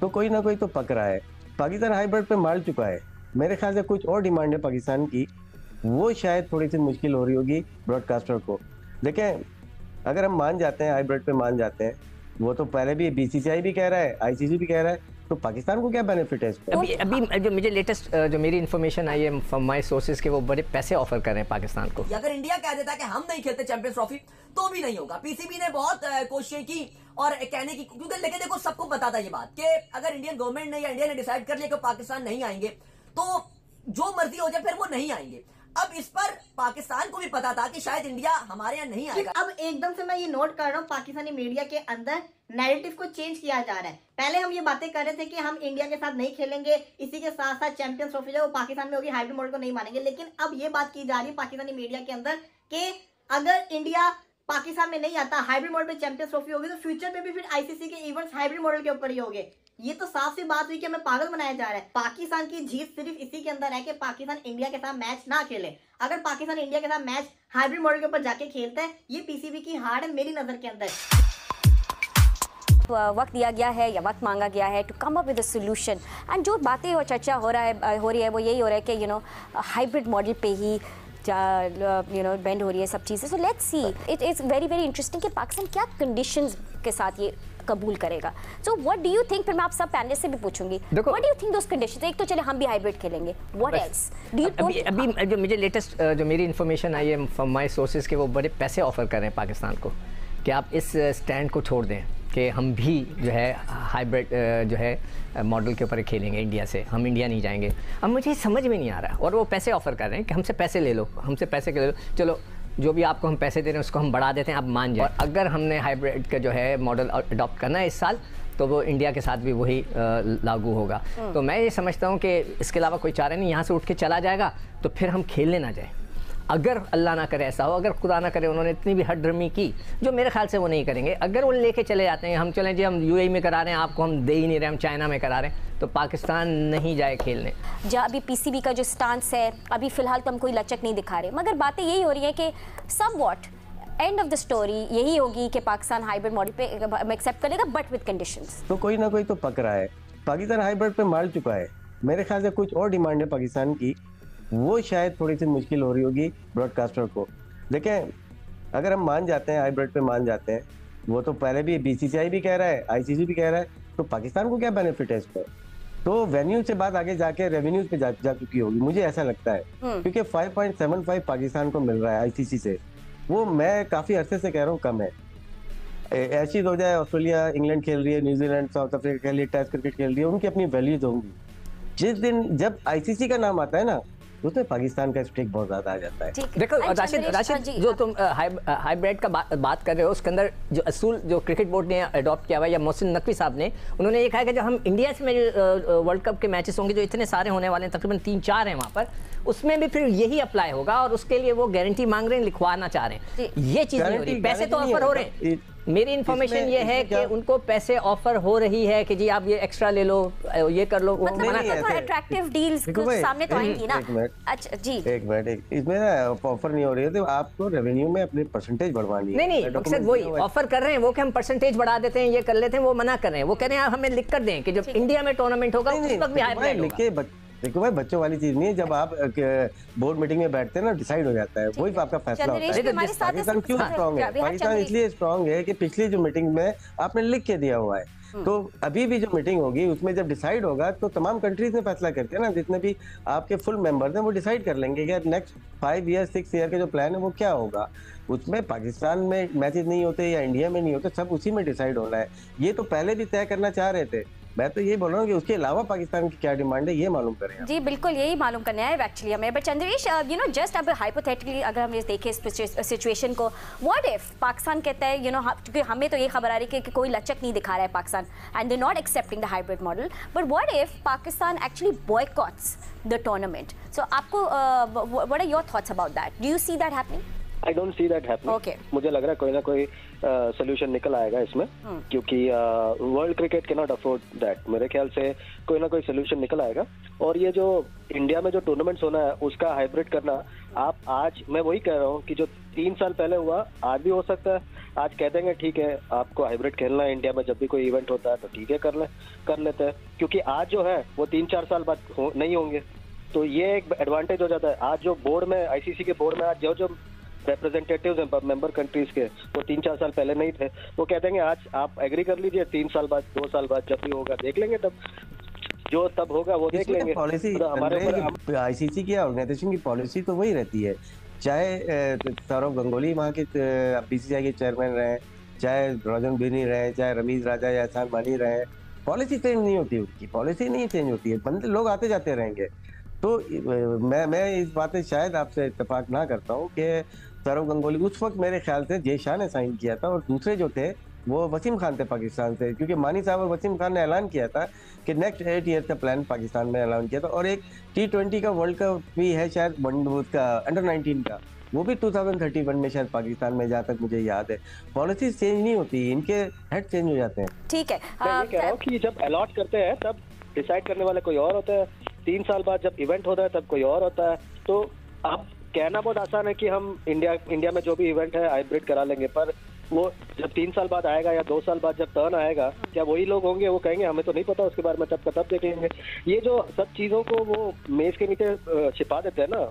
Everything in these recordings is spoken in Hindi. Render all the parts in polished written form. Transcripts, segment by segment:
तो कोई ना कोई तो पक रहा है। पाकिस्तान हाइब्रिड पे मार चुका है। मेरे ख्याल से कुछ और डिमांड है पाकिस्तान की, वो शायद थोड़ी सी मुश्किल हो रही होगी ब्रॉडकास्टर को। देखें, अगर हम मान जाते हैं हाइब्रिड पे मान जाते हैं, वो तो पहले भी बीसीसीआई भी कह रहा है, आईसीसी भी कह रहा है, तो पाकिस्तान को क्या बेनिफिट है इस पे? अभी जो मुझे लेटेस्ट जो मेरी इन्फॉर्मेशन आई है फ्रॉम माय सोर्सेज के वो बड़े पैसे ऑफर कर रहे हैं पाकिस्तान को। अगर इंडिया कह देता कि हम नहीं खेलते चैंपियंस ट्रॉफी तो भी नहीं होगा। पीसीबी ने बहुत कोशिशें की और कहने की, क्योंकि लेकिन देखो सबको पता था ये बात कि अगर इंडियन गवर्नमेंट ने या इंडिया ने डिसाइड कर लिया कि पाकिस्तान नहीं आएंगे तो जो मर्जी हो जाए फिर वो नहीं आएंगे। अब इस पर पाकिस्तान को भी पता था कि शायद इंडिया हमारे यहाँ नहीं आएगा। अब एकदम से मैं ये नोट कर रहा हूँ पाकिस्तानी मीडिया के अंदर नैरेटिव को चेंज किया जा रहा है। पहले हम ये बातें कर रहे थे कि हम इंडिया के साथ नहीं खेलेंगे, इसी के साथ साथ चैंपियंस ट्रॉफी जो पाकिस्तान में होगी हाइब्रिड मॉडल को नहीं मानेंगे। लेकिन अब ये बात की जा रही है पाकिस्तानी मीडिया के अंदर कि अगर इंडिया पाकिस्तान में नहीं आता, हाइब्रिड मॉडल पे चैंपियंस ट्रॉफी होगी, तो फ्यूचर में भी फिर आईसीसी के इवेंट्स हाइब्रिड मॉडल के ऊपर ही होंगे। ये तो साफ सी बात हुई कि हमें पागल बनाया जा रहा है। पाकिस्तान की जीत सिर्फ इसी के अंदर है कि पाकिस्तान इंडिया के साथ मैच ना खेले। अगर पाकिस्तान इंडिया के साथ मैच हाइब्रिड मॉडल के ऊपर जाके खेलता है, ये पीसीबी की हार है मेरी नजर के अंदर। वक्त दिया गया है या वक्त मांगा गया है to come up with a solution, and जो बातें और चर्चा हो रही है वो यही हो रहा है कि हाइब्रिड मॉडल पे ही बेंड हो रही है सब चीज़ें। So let's see, it is very very interesting कि पाकिस्तान क्या कंडीशंस के साथ ये कबूल करेगा। So what do you think, फिर मैं आप सब पैनलिस्ट से भी पूछूंगी, what do you think those conditions? एक तो चले हम भी हाइब्रिड खेलेंगे, व्हाट एल्स डू यू? अभी जो मुझे लेटेस्ट जो मेरी इन्फॉर्मेशन आई है फ्रॉम माय सोर्सेज के वो बड़े पैसे ऑफर कर रहे हैं पाकिस्तान को कि आप इस स्टैंड को छोड़ दें कि हम भी जो है हाइब्रिड जो है मॉडल के ऊपर खेलेंगे इंडिया से, हम इंडिया नहीं जाएंगे। अब मुझे समझ में नहीं आ रहा, और वो पैसे ऑफर कर रहे हैं कि हमसे पैसे ले लो, हमसे पैसे ले लो, चलो जो भी आपको हम पैसे दे रहे हैं उसको हम बढ़ा देते हैं, आप मान जाए। और अगर हमने हाइब्रिड का जो है मॉडल अडॉप्ट करना है इस साल, तो वो इंडिया के साथ भी वही लागू होगा। तो मैं ये समझता हूँ कि इसके अलावा कोई चारा नहीं, यहाँ से उठ के चला जाएगा तो फिर हम खेलने ना जाए। अगर अल्लाह ना करे ऐसा हो, अगर खुदा ना करे उन्होंने इतनी भी हड्रमी की, जो मेरे ख्याल से वो नहीं करेंगे, अगर वो लेके चले जाते हैं, हम चलें जी हम यूएई में करा रहे हैं, आपको हम दे ही नहीं रहे, हम चाइना में करा रहे हैं, तो पाकिस्तान नहीं जाए खेलने। जहाँ अभी पीसीबी का जो स्टांस है, अभी फिलहाल तो हम कोई लचक नहीं दिखा रहे, मगर बातें यही हो रही है कि somewhat end of the story यही होगी कि पाकिस्तान हाइब्रिड मॉडल पे एक्सेप्ट करेगा, बट विद कंडीशंस। तो कोई ना कोई तो पक रहा है। पाकिस्तान हाइब्रिड पे मार चुका है। मेरे ख्याल से कुछ और डिमांड है पाकिस्तान की, वो शायद थोड़ी सी मुश्किल हो रही होगी ब्रॉडकास्टर को। देखें, अगर हम मान जाते हैं हाइब्रिड पे मान जाते हैं, वो तो पहले भी बीसीसीआई भी कह रहा है, आईसीसी भी कह रहा है, तो पाकिस्तान को क्या बेनिफिट है इस पर? तो वेन्यू से बात आगे जाके रेवेन्यूज पे जा चुकी होगी, मुझे ऐसा लगता है, क्योंकि 5.75 पाकिस्तान को मिल रहा है आईसीसी से, वो मैं काफी अरसे से कह रहा हूँ कम है। ऐसी हो जाए ऑस्ट्रेलिया इंग्लैंड खेल रही है, न्यूजीलैंड साउथ अफ्रीका खेल रही है, टेस्ट क्रिकेट खेल रही है, उनकी अपनी वैल्यूज होंगी। जिस दिन जब आईसीसी का नाम आता है ना, उसमें पाकिस्तान का स्टेक बहुत ज्यादा आ जाता है। देखो राशिद जो तुम हाइब्रिड का बात कर रहे हो, उसके अंदर जो असूल जो क्रिकेट बोर्ड ने अडॉप्ट किया हुआ है, या मोहसिन नकवी साहब ने, उन्होंने ये कहा कि जो हम इंडिया में जो वर्ल्ड कप के मैचेस होंगे, जो इतने सारे होने वाले हैं, तकरीबन 3-4 हैं वहाँ पर, उसमें भी फिर यही अप्लाई होगा, और उसके लिए वो गारंटी मांग रहे हैं, लिखवाना चाह रहे हैं। ये चीज़ नहीं हो रही, पैसे तो ऑफर हो रहे हैं। मेरी इन्फॉर्मेशन ये है कि उनको पैसे ऑफर हो रही है कि जी आप ये एक्स्ट्रा ले लो, ये कर लो, मतलब अट्रैक्टिव डील्स सामने तो आएंगी ना। अच्छा जी, एक मिनट, इसमें ना ऑफर नहीं हो रही है, तो आपको रेवेन्यू में अपनी परसेंटेज बढ़वानी है। नहीं, मकसद वही ऑफर कर रहे हैं वो कि हम परसेंटेज बढ़ा देते हैं, ये कर लेते हैं, वो मना कर रहे हैं। वो कह रहे हैं आप हमें लिख कर दें कि जब इंडिया में टूर्नामेंट होगा उस वक्त भी हाइब्रिड होगा। देखो भाई, बच्चों वाली चीज नहीं है, जब आप बोर्ड मीटिंग में बैठते हैं ना, डिसाइड हो जाता है, वही आपका फैसला होता है। पाकिस्तान क्यों स्ट्रॉन्ग है? पाकिस्तान इसलिए स्ट्रॉन्ग है कि पिछली जो मीटिंग में आपने लिख के दिया हुआ है, तो अभी भी जो मीटिंग होगी उसमें जब डिसाइड होगा तो तमाम कंट्रीज ने फैसला करके ना, जितने भी आपके फुल मेंबर्स हैं वो डिसाइड कर लेंगे कि नेक्स्ट 5 ईयर 6 ईयर का जो प्लान है वो क्या होगा। उसमें पाकिस्तान में मैचेस नहीं होते या इंडिया में नहीं होते, सब उसी में डिसाइड होना है। ये तो पहले भी तय करना चाह रहे थे। मैं तो ये बोल रहा हूँ कि उसके अलावा पाकिस्तान की क्या डिमांड है, ये मालूम करें। जी बिल्कुल, यही मालूम करना है एक्चुअली हमें। बट चंद्रेश, जस्ट अब हाइपोथेटिकली अगर हम ये देखें इस सिचुएशन को, व्हाट इफ पाकिस्तान कहता है क्योंकि हमें तो ये खबर आ रही है कि कोई लचक नहीं दिखा रहा है Pakistan, and they not accepting the hybrid model, but what if Pakistan actually boycotts the tournament? So आपको what are your thoughts about that? Do you see that happening? I don't see that happening. Okay. मुझे लग रहा है कोई ना कोई सोल्यूशन निकल आएगा इसमें, क्योंकि world cricket can not afford that. मेरे ख्याल से कोई ना कोई सोल्यूशन निकल आएगा। और ये जो इंडिया में जो टूर्नामेंट्स होना है उसका हाइब्रिड करना, आप आज, मैं वही कह रहा हूँ कि जो 3 साल पहले हुआ आज भी हो सकता है। आज कह देंगे ठीक है आपको हाइब्रिड खेलना है इंडिया में, जब भी कोई इवेंट होता है तो ठीक है कर लेते हैं, क्योंकि आज जो है वो 3-4 साल बाद नहीं होंगे। तो ये एक एडवांटेज हो जाता है। आज जो बोर्ड में, आईसीसी के बोर्ड में आज जो रिप्रेजेंटेटिव्स हैं मेंबर कंट्रीज के, वो 3-4 साल पहले नहीं थे। वो कह देंगे आज आप एग्री कर लीजिए, 3 साल बाद 2 साल बाद जब भी होगा देख लेंगे, तब जो तब होगा वो देख लेंगे। पॉलिसी हमारे आईसीसी की ऑर्गेनाइजेशन की पॉलिसी तो वही रहती है, चाहे सौरव गंगोली वहाँ के बीसीसीआई के चेयरमैन रहे, चाहे रोजन बिनी रहे, चाहे रमीज राजा या एहसान मानी रहे, पॉलिसी चेंज नहीं होती, उनकी पॉलिसी नहीं चेंज होती है, बंदे लोग आते जाते रहेंगे। तो मैं इस बात से शायद आपसे इत्तेफाक ना करता हूँ कि सौरव गंगोली उस वक्त मेरे ख्याल से जय शाह ने साइन किया था, और दूसरे जो थे वो वसीम खान थे पाकिस्तान से, क्योंकि मानी साहब और वसीम खान ने ऐलान किया था कि नेक्स्ट 8 ईयर का प्लान पाकिस्तान में ऐलान किया था। और एक T20 का वर्ल्ड कप भी है शायद, उसका अंडर-19 का, वो भी 2031 में शायद पाकिस्तान में, जहाँ तक मुझे याद है। पॉलिसी चेंज नहीं होती, इनके हेड चेंज हो जाते हैं। ठीक है, मैं ये कह रहा हूँ कि जब अलॉट करते हैं तब डिसाइड करने वाले कोई और होता है, 3 साल बाद जब इवेंट होता है तब कोई और होता है। तो अब कहना बहुत आसान है कि हम इंडिया में जो भी इवेंट है हाइब्रिड करा लेंगे, पर वो जब 3 साल बाद आएगा या 2 साल बाद जब टर्न आएगा, क्या वही लोग होंगे वो कहेंगे हमें तो नहीं पता उसके बारे में, तब देख लेंगे। ये जो सब चीजों को वो मेज के नीचे छिपा देते हैं ना,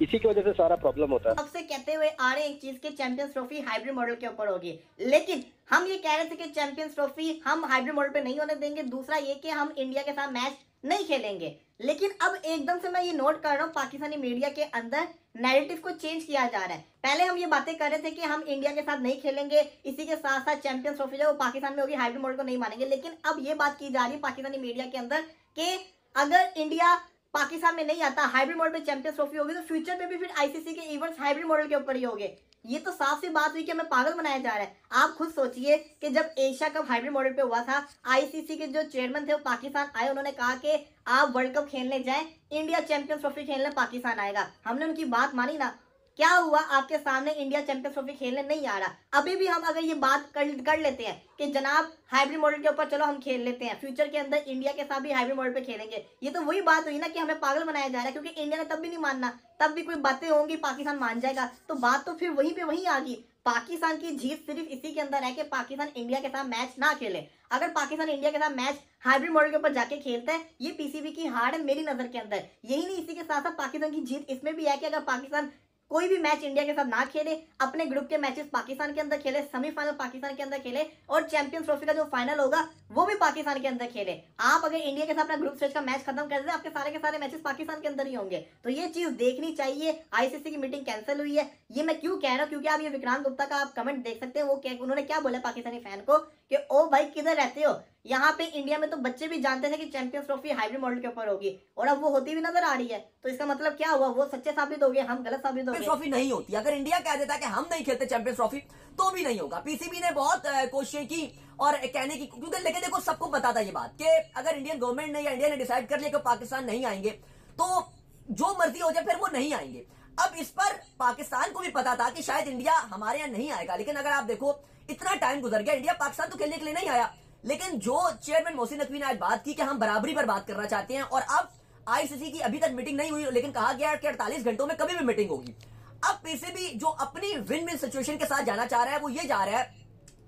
इसी की वजह से सारा प्रॉब्लम होता है। अब से कहते हुए आ रहे एक चीज के चैंपियंस ट्रॉफी हाइब्रिड मॉडल के ऊपर होगी, लेकिन हम ये कह रहे थे कि चैंपियंस ट्रॉफी हम हाइब्रिड मॉडल पे नहीं होने देंगे। दूसरा ये कि हम इंडिया के साथ मैच नहीं खेलेंगे। लेकिन अब एकदम से मैं ये नोट कर रहा हूँ पाकिस्तानी मीडिया के अंदर नैरेटिव को चेंज किया जा रहा है। पहले हम ये बातें कर रहे थे कि हम इंडिया के साथ नहीं खेलेंगे, इसी के साथ साथ चैंपियंस ट्रॉफी जो पाकिस्तान में होगी हाइब्रिड मॉडल को नहीं मानेंगे। लेकिन अब ये बात की जा रही है पाकिस्तानी मीडिया के अंदर कि अगर इंडिया पाकिस्तान में नहीं आता, हाइब्रिड मॉडल पे चैंपियंस ट्रॉफी होगी, तो फ्यूचर में भी फिर आईसीसी के इवेंट्स हाइब्रिड मॉडल के ऊपर ही होंगे। ये तो साफ सी बात हुई कि हमें पागल बनाया जा रहा है। आप खुद सोचिए कि जब एशिया कप हाइब्रिड मॉडल पे हुआ था, आईसीसी के जो चेयरमैन थे वो पाकिस्तान आए, उन्होंने कहा कि आप वर्ल्ड कप खेलने जाएं, इंडिया चैंपियंस ट्रॉफी खेलने पाकिस्तान आएगा। हमने उनकी बात मानी ना, क्या हुआ? आपके सामने इंडिया चैंपियंस ट्रॉफी खेलने नहीं आ रहा। अभी भी हम अगर ये बात कर लेते हैं कि जनाब हाइब्रिड मॉडल के ऊपर चलो हम खेल लेते हैं, फ्यूचर के अंदर इंडिया के साथ भी हाइब्रिड मॉडल पे खेलेंगे, ये तो वही बात हुई ना कि हमें पागल बनाया जा रहा है, क्योंकि इंडिया ने तब भी नहीं मानना, तब भी कोई बातें होंगी पाकिस्तान मान जाएगा, तो बात तो फिर वहीं पे वहीं आ गई। पाकिस्तान की जीत सिर्फ इसी के अंदर है कि पाकिस्तान इंडिया के साथ मैच ना खेले। अगर पाकिस्तान इंडिया के साथ मैच हाइब्रिड मॉडल के ऊपर जाके खेलता है, ये पीसीबी की हार है मेरी नजर के अंदर। यही नहीं, इसी के साथ साथ पाकिस्तान की जीत इसमें भी है कि अगर पाकिस्तान कोई भी मैच इंडिया के साथ ना खेले, अपने ग्रुप के मैचेस पाकिस्तान के अंदर खेले, सेमीफाइनल पाकिस्तान के अंदर खेले, और चैंपियंस ट्रॉफी का जो फाइनल होगा वो भी पाकिस्तान के अंदर खेले। आप अगर इंडिया के साथ अपना ग्रुप स्टेज का मैच खत्म कर दें, आपके सारे के सारे मैचेस पाकिस्तान के अंदर ही होंगे। तो ये चीज देखनी चाहिए। आईसीसी की मीटिंग कैंसिल हुई है, ये मैं क्यों कह रहा हूँ, क्योंकि आप ये विक्रांत गुप्ता का आप कमेंट देख सकते हैं। वो उन्होंने क्या बोला पाकिस्तानी फैन को कि ओ भाई किधर रहते हो, यहाँ पे इंडिया में तो बच्चे भी जानते थे कि चैंपियंस ट्रॉफी हाइब्रिड मॉडल के ऊपर होगी, और अब वो होती भी नजर आ रही है। तो इसका मतलब क्या हुआ? वो सच्चे साबित हो गए, हम गलत साबित हो गए। ट्रॉफी नहीं होती। अगर इंडिया कह देता कि हम नहीं खेलते चैंपियंस ट्रॉफी, तो भी नहीं होगा। पीसीबी ने बहुत कोशिशें की और कहने की, क्योंकि लेकिन देखो सबको पता था ये बात कि अगर इंडियन गवर्नमेंट ने या इंडिया ने डिसाइड कर लिया कि पाकिस्तान नहीं आएंगे, तो जो मर्जी हो जाए फिर वो नहीं आएंगे। अब इस पर पाकिस्तान को भी पता था कि शायद इंडिया हमारे यहाँ नहीं आएगा। लेकिन अगर आप देखो इतना टाइम गुजर गया, इंडिया पाकिस्तान तो खेलने के लिए नहीं आया। लेकिन जो चेयरमैन मोहसिन नकवी ने आज बात की कि हम बराबरी पर बात करना चाहते हैं, और अब आईसीसी की अभी तक मीटिंग नहीं हुई, लेकिन कहा गया कि 48 घंटों में कभी भी मीटिंग होगी। अब पीसीबी जो अपनी विन विन सिचुएशन के साथ जाना चाह रहा है, वो ये जा रहा है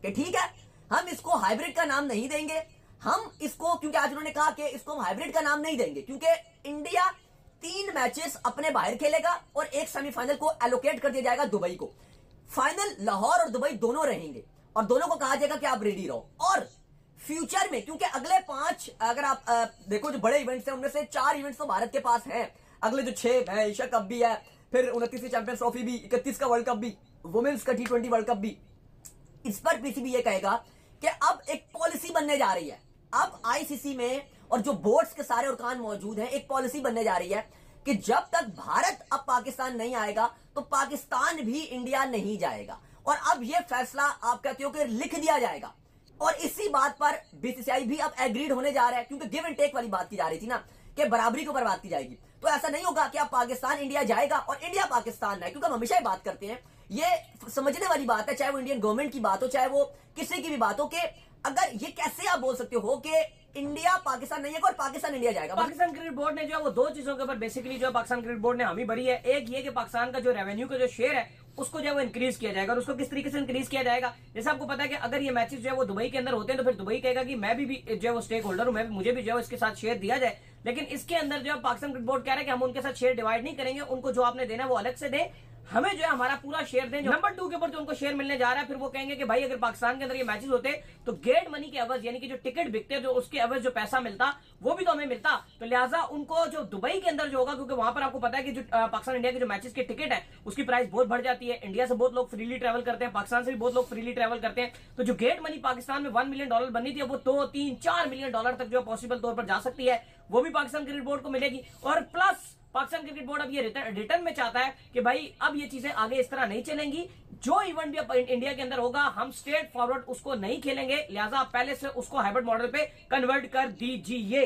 कि ठीक है हम इसको हाइब्रिड का नाम नहीं देंगे, हम इसको, क्योंकि आज उन्होंने कहा कि इसको हम हाइब्रिड का नाम नहीं देंगे, क्योंकि इंडिया 3 मैचेस अपने बाहर खेलेगा और एक सेमीफाइनल को एलोकेट कर दिया जाएगा दुबई को। फाइनल लाहौर और दुबई दोनों रहेंगे, और दोनों को कहा जाएगा कि आप रेडी रहो। और फ्यूचर में, क्योंकि अगले 5 अगर आप देखो जो बड़े इवेंट्स हैं, उनमें से 4 इवेंट्स तो भारत के पास हैं, अगले जो 6 है, एशिया कप भी है, फिर 29वीं चैंपियंस ट्रॉफी भी, 31 का वर्ल्ड कप भी, वुमेन्स का T20 वर्ल्ड कप भी। इस पर पीसीबी ये कहेगा कि अब एक पॉलिसी बनने जा रही है। अब आईसीसी में और जो बोर्ड्स के सारे अरकान मौजूद हैं, एक पॉलिसी बनने जा रही है कि जब तक भारत अब पाकिस्तान नहीं आएगा, तो पाकिस्तान भी इंडिया नहीं जाएगा। और अब यह फैसला आप कहते हो कि लिख दिया जाएगा, और इसी बात पर बीसीसीआई भी अब एग्रीड होने जा रहा है, क्योंकि गिव एंड टेक वाली बात की जा रही थी ना कि बराबरी के ऊपर बात की जाएगी। तो ऐसा नहीं होगा कि अब पाकिस्तान इंडिया जाएगा और इंडिया पाकिस्तान है, क्योंकि हम हमेशा ही बात करते हैं ये समझने वाली बात है, चाहे वो इंडियन गवर्नमेंट की बात हो, चाहे वो किसी की भी बात हो, कि अगर ये कैसे आप बोल सकते हो कि इंडिया पाकिस्तान नहीं है और पाकिस्तान इंडिया जाएगा। पाकिस्तान क्रिकेट बोर्ड ने जो है वो दो चीजों के ऊपर बेसिकली जो पाकिस्तान क्रिकेट बोर्ड ने हामी भरी है। एक ये कि पाकिस्तान का जो रेवेन्यू का जो शेयर है उसको जो है वो इंक्रीज किया जाएगा। और उसको किस तरीके से इंक्रीज किया जाएगा, जैसे आपको पता है कि अगर ये मैचेस जो है वो दुबई के अंदर होते हैं तो फिर दुबई कहेगा कि मैं भी जो है वो स्टेक होल्डर हूं, मुझे भी जो है इसके साथ शेयर दिया जाए। लेकिन इसके अंदर जो है पाकिस्तान क्रिकेट बोर्ड कह रहा है कि हम उनके साथ शेयर डिवाइड नहीं करेंगे, उनको जो आपने देना है वो अलग से दे, हमें जो है हमारा पूरा शेयर दें। नंबर 2 के ऊपर जो उनको शेयर मिलने जा रहा है, फिर वो कहेंगे कि भाई अगर पाकिस्तान के अंदर ये मैचेस होते तो गेट मनी के एवज, यानी कि जो टिकट बिकते जो उसके एवज जो पैसा मिलता वो भी तो हमें मिलता। तो लिहाजा उनको जो दुबई के अंदर जो होगा, क्योंकि वहां पर आपको पता है कि जो पाकिस्तान इंडिया के जो मैचेस के टिकट है उसकी प्राइस बहुत बढ़ जाती है। इंडिया से बहुत लोग फ्रीली ट्रैवल करते हैं, पाकिस्तान से भी बहुत लोग फ्रीली ट्रैवल करते हैं। तो जो गेट मनी पाकिस्तान में $1 मिलियन बननी थी वो 2, 3, $4 मिलियन तक जो पॉसिबल तौर पर जा सकती है, वो भी पाकिस्तान क्रिकेट बोर्ड को मिलेगी। और प्लस पाकिस्तान क्रिकेट बोर्ड अब ये रिटर्न में चाहता है कि भाई अब ये चीजें आगे इस तरह नहीं चलेंगी, जो इवेंट भी इंडिया के अंदर होगा हम स्ट्रेट फॉरवर्ड उसको नहीं खेलेंगे, लिहाजा आप पहले से उसको हाइब्रिड मॉडल पे कन्वर्ट कर दीजिए।